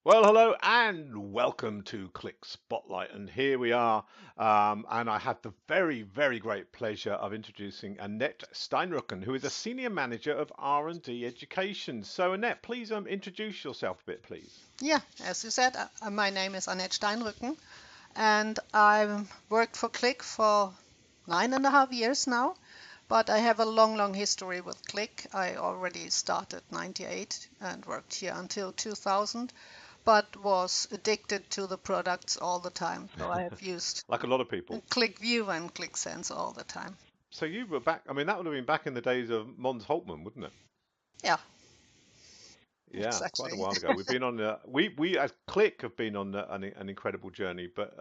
Well, hello and welcome to Click Spotlight. And here we are. And I have the very, very great pleasure of introducing Annette Steinrucken, who is a senior manager of R&D education. So, Annette, please introduce yourself a bit, please. Yeah, as you said, my name is Annette Steinrucken, and I've worked for Click for 9.5 years now. But I have a long, long history with Click. I already started 98 and worked here until 2000, but was addicted to the products all the time. So I have used Like a lot of people. ClickView and ClickSense all the time. So you were back. I mean, that would have been back in the days of Mons Holtman, wouldn't it? Yeah, Yeah, quite a exactly. while ago. We've been on we as Click have been on an incredible journey, but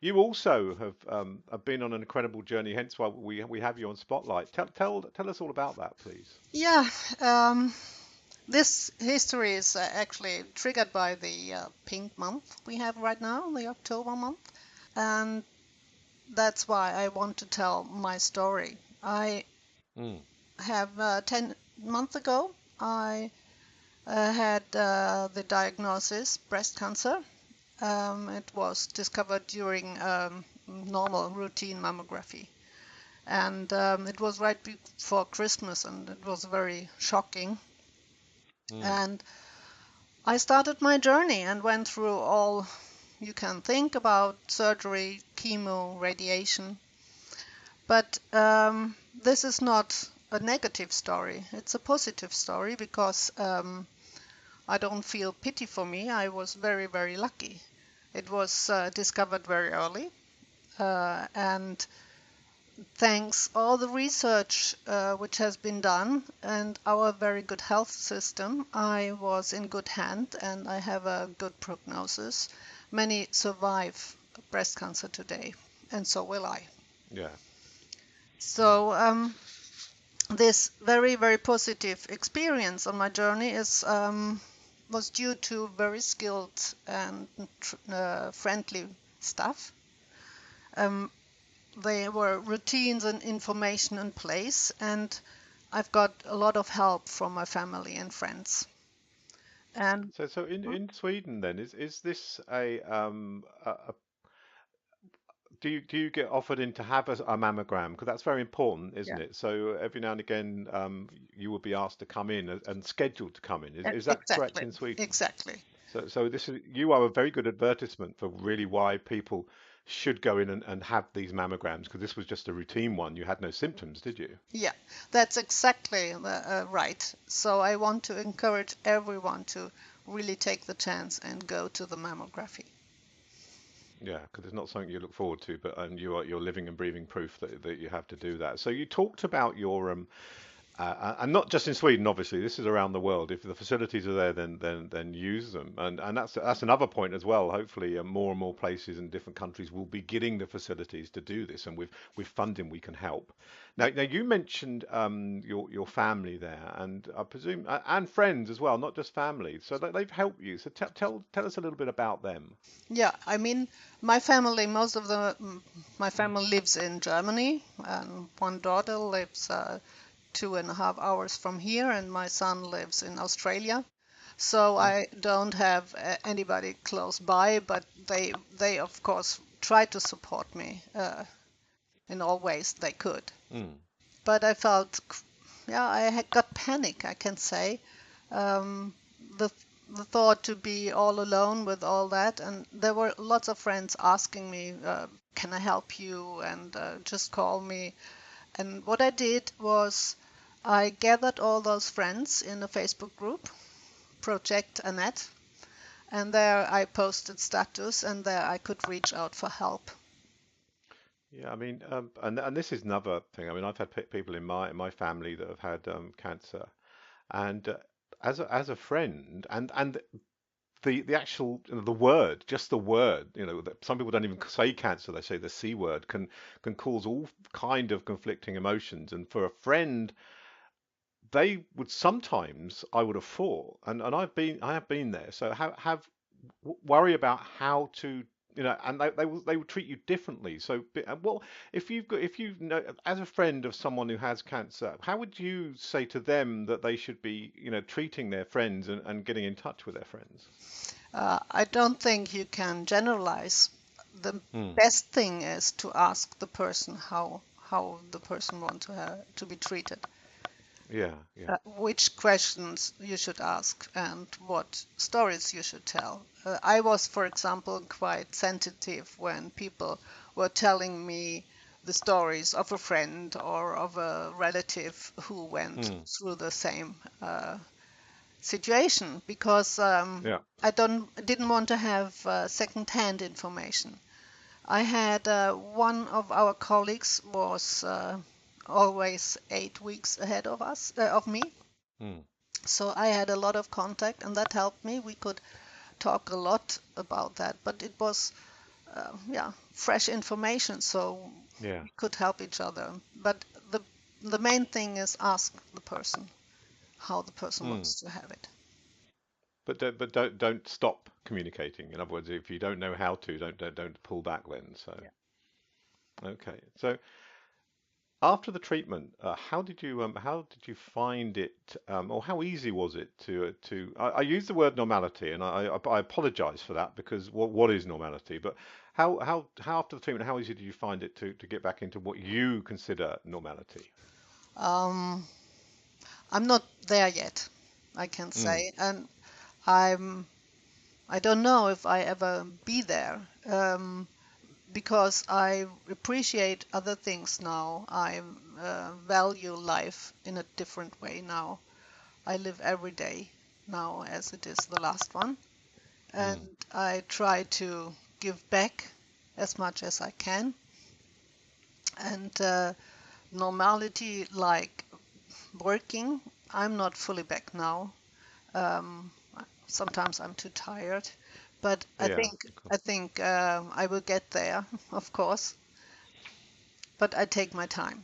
you also have been on an incredible journey. Hence why we have you on Spotlight. Tell us all about that, please. Yeah, um, this history is actually triggered by the pink month we have right now, the October month. And that's why I want to tell my story. I Mm. have 10 months ago, I had the diagnosis breast cancer. It was discovered during normal routine mammography. And it was right before Christmas, and it was very shocking. Mm. And I started my journey and went through all you can think about surgery, chemo, radiation. But this is not a negative story. It's a positive story because I don't feel pity for me. I was very, very lucky. It was discovered very early, and thanks all the research which has been done and our very good health system, I was in good hand and I have a good prognosis. Many survive breast cancer today, and so will I. Yeah. Yeah. So this very, very positive experience on my journey is was due to very skilled and friendly staff. Um, there were routines and information in place, and I've got a lot of help from my family and friends. And So in Sweden then is this a do you get offered in to have a mammogram? Because that's very important, isn't yeah, it? So every now and again you will be asked to come in and scheduled to come in. Is that correct exactly, in Sweden? exactly. So this is you are a very good advertisement for really why people should go in and have these mammograms because this was just a routine one. You had no symptoms, did you? Yeah, that's exactly right. So I want to encourage everyone to really take the chance and go to the mammography. Yeah, because it's not something you look forward to, but you're living and breathing proof that you have to do that. So you talked about your and not just in Sweden, obviously. This is around the world. If the facilities are there, then use them. And that's another point as well. Hopefully, more and more places in different countries will be getting the facilities to do this, and with funding we can help. Yeah. Now you mentioned your family there, and I presume and friends as well, not just family. So they've helped you. So tell us a little bit about them. Yeah, I mean, my family, my family lives in Germany, and one daughter lives 2.5 hours from here, and my son lives in Australia. So Mm, I don't have anybody close by, but they of course try to support me in all ways they could. mm, But I felt, yeah, I had got panic, I can say. Um, the the thought to be all alone with all that, and there were lots of friends asking me, "Can I help you?" and just call me. And what I did was I gathered all those friends in a Facebook group, Project Annette, and there I posted status, and there I could reach out for help. yeah, I mean, and this is another thing. I mean, I've had people in my family that have had cancer, and as a friend, and the actual the word, just the word, that some people don't even say cancer, they say the C word can cause all kind of conflicting emotions. And for a friend, they would sometimes, I would have thought, and I have been there, so worry about how to, and they will treat you differently. So, well, if you know, as a friend of someone who has cancer, how would you say to them that they should be, treating their friends and getting in touch with their friends? I don't think you can generalize. The Mm. best thing is to ask the person how the person wants to be treated, Yeah, yeah. which questions you should ask, and what stories you should tell. I was, for example, quite sensitive when people were telling me the stories of a friend or of a relative who went Mm. through the same situation, because Yeah. I didn't want to have second-hand information. I had one of our colleagues was always 8 weeks ahead of me, Mm. so I had a lot of contact, and that helped me. We could talk a lot about that, but it was yeah, fresh information, so Yeah. we could help each other. But the the main thing is ask the person how the person Mm. wants to have it. But don't stop communicating. In other words, if you don't know how to, don't pull back then. So Yeah. okay. So after the treatment, how did you find it, or how easy was it to I use the word normality, and I apologize for that because what is normality? But how after the treatment, how easy did you find it to get back into what you consider normality? Um, I'm not there yet, I can Mm. say, and I'm I don't know if I ever be there, because I appreciate other things now. I value life in a different way now. I live every day now as it is the last one, and Mm. I try to give back as much as I can. And normality, like working, I'm not fully back now. Um, Sometimes I'm too tired, but I Yeah. think I will get there, of course. But I take my time.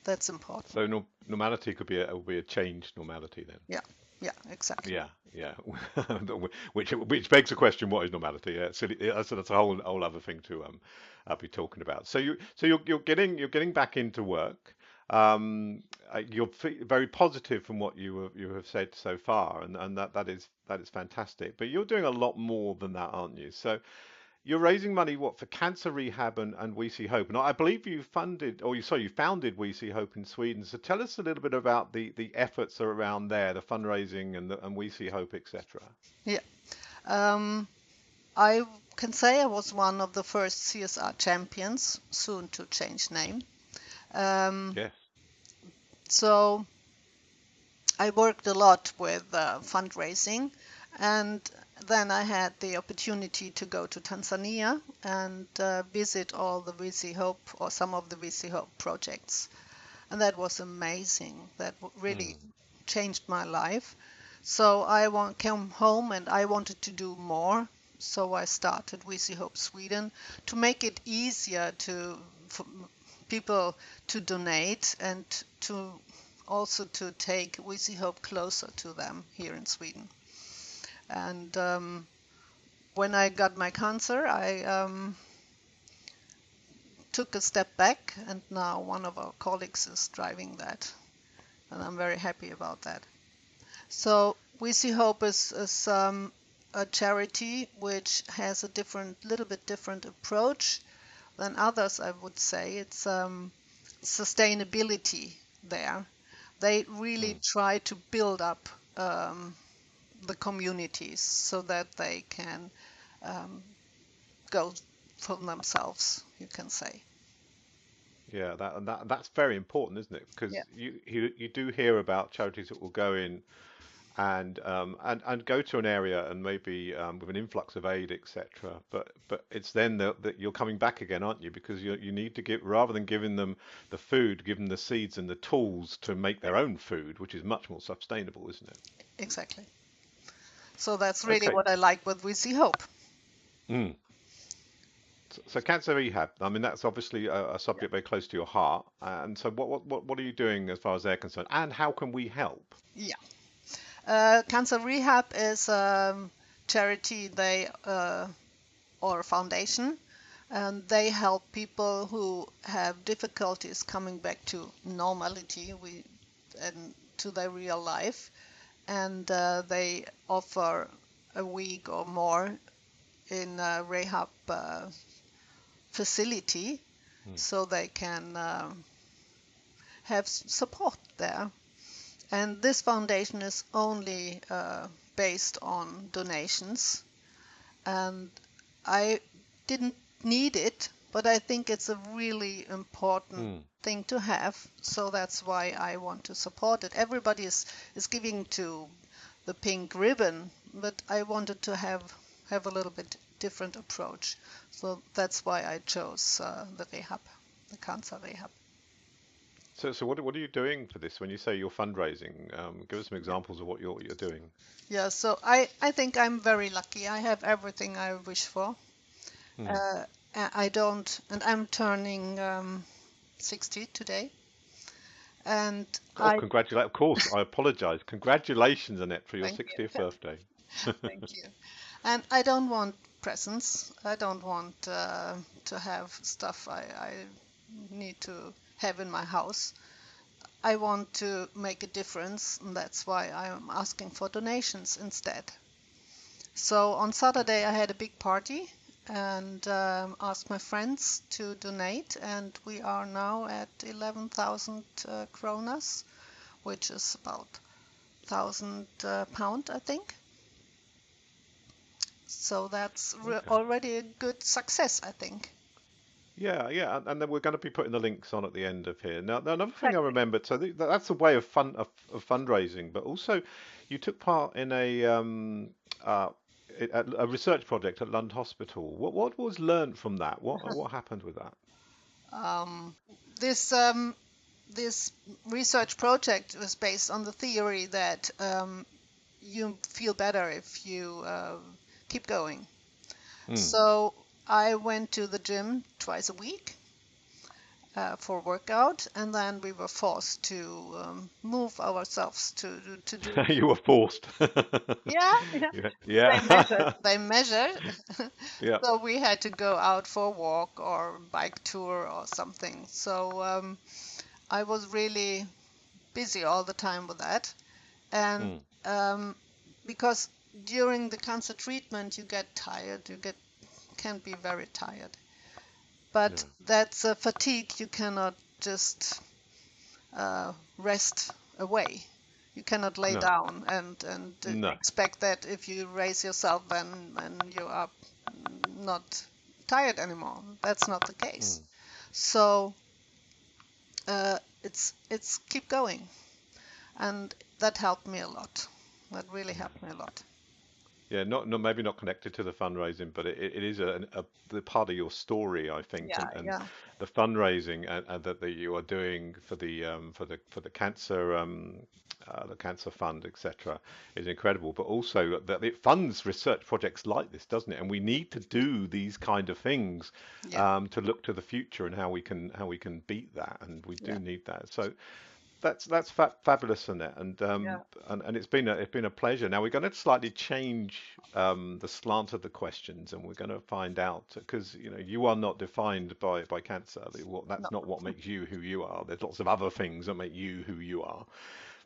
That's important. So normality could be a changed normality then. Yeah, yeah, exactly. Yeah, yeah. Which begs the question, what is normality? Yeah, silly, that's a whole other thing to be talking about. So you're getting back into work. You're very positive from what you have said so far, and that is fantastic. But you're doing a lot more than that, aren't you? So you're raising money, what, for cancer rehab and We See Hope. And I believe you funded, or you founded We See Hope in Sweden. So tell us a little bit about the efforts around there, the fundraising and We See Hope, etc. Yeah. Um, I can say I was one of the first CSR champions, soon to change name. Um, Yes. so I worked a lot with fundraising, and then I had the opportunity to go to Tanzania and visit all the VC Hope or some of the VC Hope projects. And that was amazing. That really Mm. changed my life. So came home and I wanted to do more. So I started VC Hope Sweden to make it easier for people to donate and to also to take VC Hope closer to them here in Sweden. And when I got my cancer, I took a step back, and now one of our colleagues is driving that, and I'm very happy about that. So We See Hope is a charity which has a little bit different approach than others, I would say. It's sustainability there. They really Mm. try to build up um, the communities so that they can um, go for themselves, you can say. Yeah, that's very important, isn't it? Yeah, Because you do hear about charities that will go in and go to an area and maybe with an influx of aid, etc. But it's then that you're coming back again, aren't you? Because you need to give, rather than giving them the food, give them the seeds and the tools to make their own food, which is much more sustainable, isn't it? exactly. So that's really Okay. what I like with We See Hope. Mm. So cancer rehab, I mean, that's obviously a Yeah. subject very close to your heart. And so what are you doing as far as they're concerned? And how can we help? Yeah. Cancer Rehab is a charity or foundation, and they help people who have difficulties coming back to normality and to their real life. And they offer a week or more in a rehab facility, Mm. so they can have support there. And this foundation is only based on donations. And I didn't need it, but I think it's a really important Mm. thing to have. So that's why I want to support it. Everybody is giving to the pink ribbon, but I wanted to have a little bit different approach. So that's why I chose the rehab, the cancer rehab. So what are you doing for this? When you say you're fundraising, give us some Yeah. examples of what you're doing. Yeah, so I think I'm very lucky. I have everything I wish for. Mm. Uh, I don't, and I'm turning 60 today, and Oh, I congratulate! Of course, I apologise. Congratulations, Annette, for your thank you, 60th birthday. thank you, and I don't want presents. I don't want to have stuff I need to have in my house. I want to make a difference, and that's why I'm asking for donations instead. So on Saturday, I had a big party and asked my friends to donate, and we are now at 11,000 kronas, which is about 1,000 pound, I think. So that's Okay. already a good success, I think. Yeah, yeah, and then we're going to be putting the links on at the end of here. Now another thing I Thank remembered, so that's a way of of fundraising, but also you took part in a research project at Lund Hospital. What was learned from that? What happened with that? Um, this this research project was based on the theory that you feel better if you keep going. Hmm. So I went to the gym twice a week for workout, and then we were forced to move ourselves to do. You were forced. Yeah, yeah. Yeah, They measured. yeah, They measured. yeah. So we had to go out for a walk or bike tour or something. So I was really busy all the time with that, and Hmm. um, because during the cancer treatment you get tired, you get can be very tired. But Yeah. that's a fatigue you cannot just rest away. You cannot lay No, down and no. expect that if you raise yourself and you are not tired anymore. That's not the case. Hmm. So it's keep going, and that helped me a lot. That really Hmm. helped me a lot. Yeah, not maybe not connected to the fundraising, but it is the part of your story, I think, Yeah, and yeah, the fundraising and that you are doing for the cancer fund, etc., is incredible. But also that it funds research projects like this, doesn't it? And we need to do these kind of things yeah, to look to the future and how we can beat that, and we yeah, do need that. So that's fabulous, Annette, and yeah. and it's been a pleasure. Now we're going to slightly change the slant of the questions, and we're going to find out because you are not defined by cancer. No, That's not what makes you who you are. There's lots of other things that make you who you are.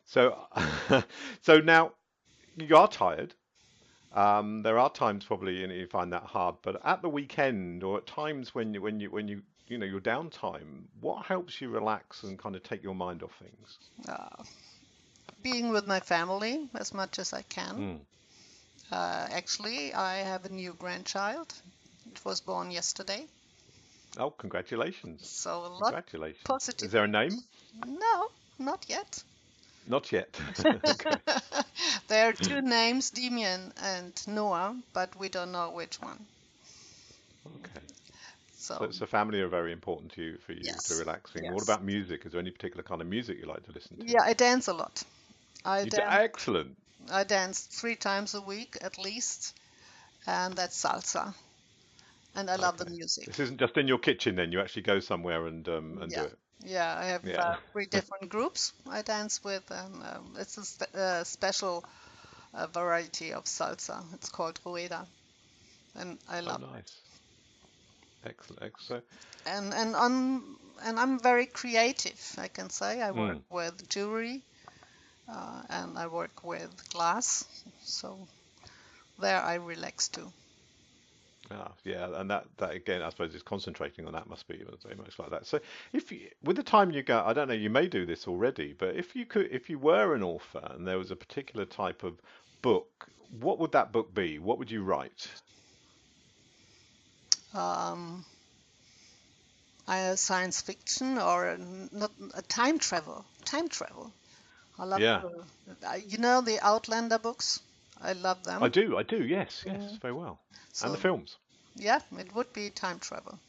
So so now you are tired. There are times probably you find that hard, but at the weekend or at times when you your downtime, what helps you relax and kind of take your mind off things? uh, being with my family as much as I can. Mm. Actually, I have a new grandchild. It was born yesterday, Oh, congratulations. so a lot Congratulations. positive Is there a news. name? No, not yet. Not yet. Okay. There are two names, Demian and Noah, but we don't know which one. Okay. So, So, so family are very important to you for you to yes, relaxing. What yes. about music? Is there any particular kind of music you like to listen to? Yeah, I dance a lot. I You do dance. excellent. I dance 3 times a week at least, and that's salsa. And I love the Okay. music. This isn't just in your kitchen then. You actually go somewhere and do Yeah, it. yeah. I have Yeah. three different groups I dance with, and it's a special variety of salsa. It's called rueda, and I Oh, love it. nice. Excellent. Excellent. And I'm very creative. I can say I work Mm. with jewelry and I work with glass. So there I relax too. Ah, yeah, and that again, I suppose, is concentrating on that must be very much like that. So, if you, with the time you go, I don't know, you may do this already, but if you were an author and there was a particular type of book, what would that book be? What would you write? Um, Science fiction or not a time travel. Time travel. I love Yeah, to, you know, the Outlander books. I love them. I do, yes, yes, Mm. very well. And the So films. yeah, it would be time travel.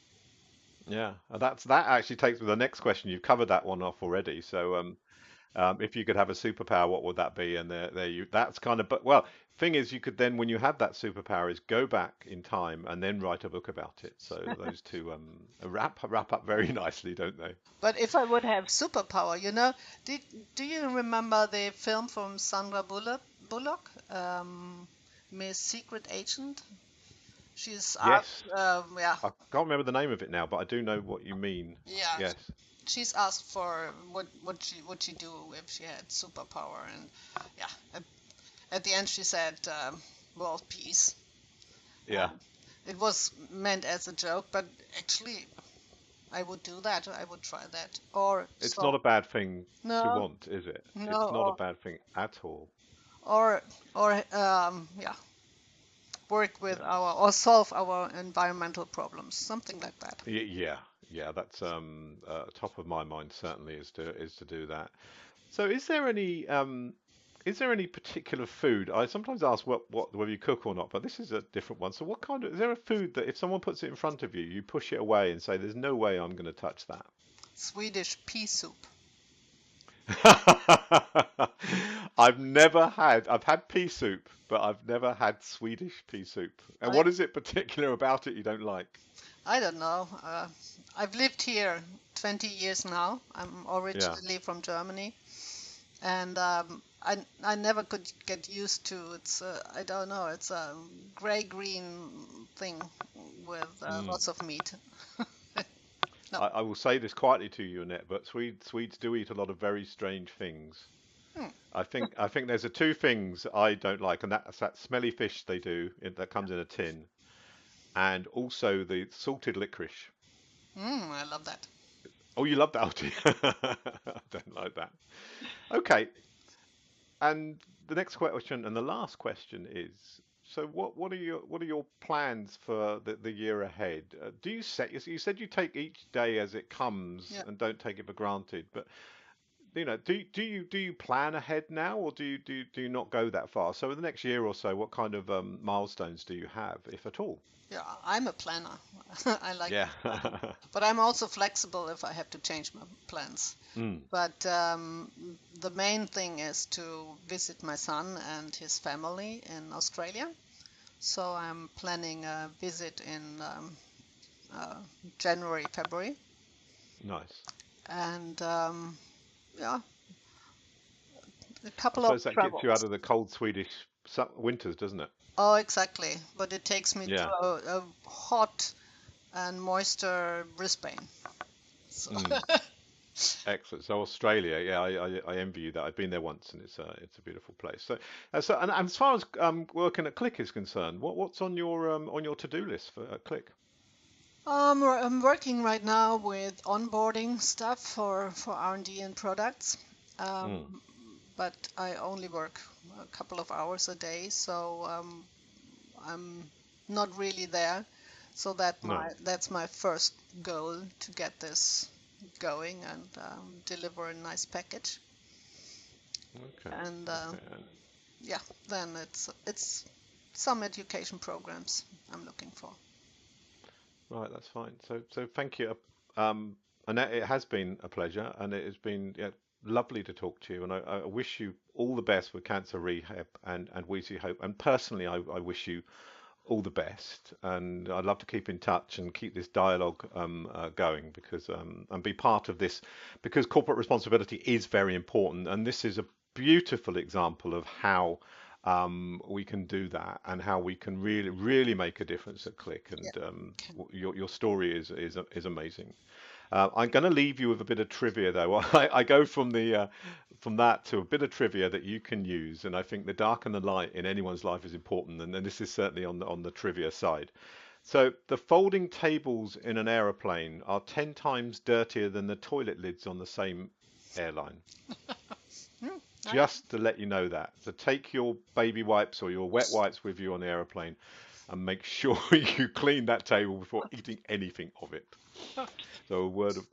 Yeah, that actually takes me to the next question. You've covered that one off already. So, if you could have a superpower, what would that be? And there you, that's kind of, but well, thing is, you could then, when you have that superpower, is go back in time and then write a book about it. So those two wrap up very nicely, don't they? But if I would have superpower, you know, do do you remember the film from Sandra Bullock, Miss Secret Agent? She's Yes, asked, yeah, I can't remember the name of it now, but I do know what you mean. yeah, Yes, she's asked for what she would she do if she had superpower, and yeah, at the end she said world peace. yeah, It was meant as a joke, but actually I would do that. I would try that. Or it's not so a bad thing to no, want, is it? It's not a no, bad thing at all. or yeah, work with Yeah. our or solve our environmental problems, something like that. Yeah, yeah, that's top of my mind certainly is to do that. So is there any particular food? I sometimes ask what whether you cook or not, but this is a different one. So what kind of is there a food that if someone puts it in front of you, you push it away and say, "There's no way I'm going to touch that." Swedish pea soup. I've had pea soup, but I've never had Swedish pea soup. And I what is it particular about it you don't like? I don't know. I've lived here 20 years now. I'm Yeah. originally from Germany, and I never could get used to it's I don't know. It's a gray green thing with Mm. lots of meat. No. I will say this quietly to you, Annette, but Swedes do eat a lot of very strange things. Hmm. I think there's a two things I don't like, and that's that smelly fish they do that comes in a tin, and also the salted licorice. I love that. Oh, you love that, do you? I don't like that. Okay, and the next question and the last question is, so what are your plans for the year ahead? Do you set you said you take each day as it comes Yeah. and don't take it for granted, but you know, do you plan ahead now, or do you not go that far? So in the next year or so, what kind of milestones do you have, if at all? Yeah, I'm a planner. I like Yeah. to plan. But I'm also flexible if I have to change my plans. Mm, But the main thing is to visit my son and his family in Australia. So I'm planning a visit in uh, January, February. nice. And yeah, a I couple of suppose that gets you out travels. of the cold Swedish winters, doesn't it? Oh, exactly. But it takes me to Yeah. a hot and moisture Brisbane. So Mm, excellent. So Australia, yeah, I envy you that. I've been there once, and it's a beautiful place. So, and as far as working at Click is concerned, what's on your to-do list for Click? I'm working right now with onboarding stuff for R&D and products, Mm, um, but I only work a couple of hours a day, so I'm not really there. So no. that's my first goal to get this going and deliver a nice package. Okay. And Okay. And yeah, then it's some education programs I'm looking for. right, that's fine. So thank you. Annette, it has been a pleasure, and it has been, yeah, lovely to talk to you. And I wish you all the best with cancer rehab, and we see hope. And personally, I wish you all the best. And I'd love to keep in touch and keep this dialogue going because and be part of this because corporate responsibility is very important. And this is a beautiful example of how we can do that and how we can really make a difference at Click. Yeah. And Okay. your story is amazing. I'm going to leave you with a bit of trivia, though. I go from that to a bit of trivia that you can use, and I think the dark and the light in anyone's life is important, and this is certainly on the trivia side. So the folding tables in an aeroplane are 10 times dirtier than the toilet lids on the same airline. Hmm, okay. Just to let you know that. So take your baby wipes or your wet wipes with you on the aeroplane and make sure you clean that table before eating anything of it. So a word of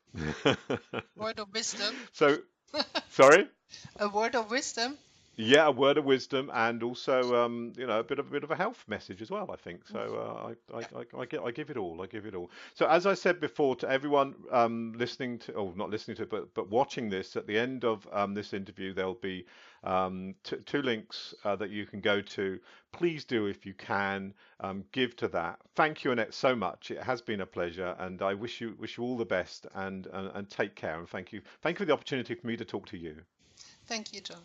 Word of wisdom. so sorry. A word of wisdom. Yeah, a word of wisdom, and also, a bit of a health message as well. I think so. Yeah. I give it all. I give it all. So as I said before, to everyone listening to, or not listening to, but watching this, at the end of this interview, there'll be two links that you can go to. Please do, if you can, give to that. Thank you, Annette, so much. It has been a pleasure, and I wish you all the best, and take care. And thank you for the opportunity for me to talk to you. Thank you, John.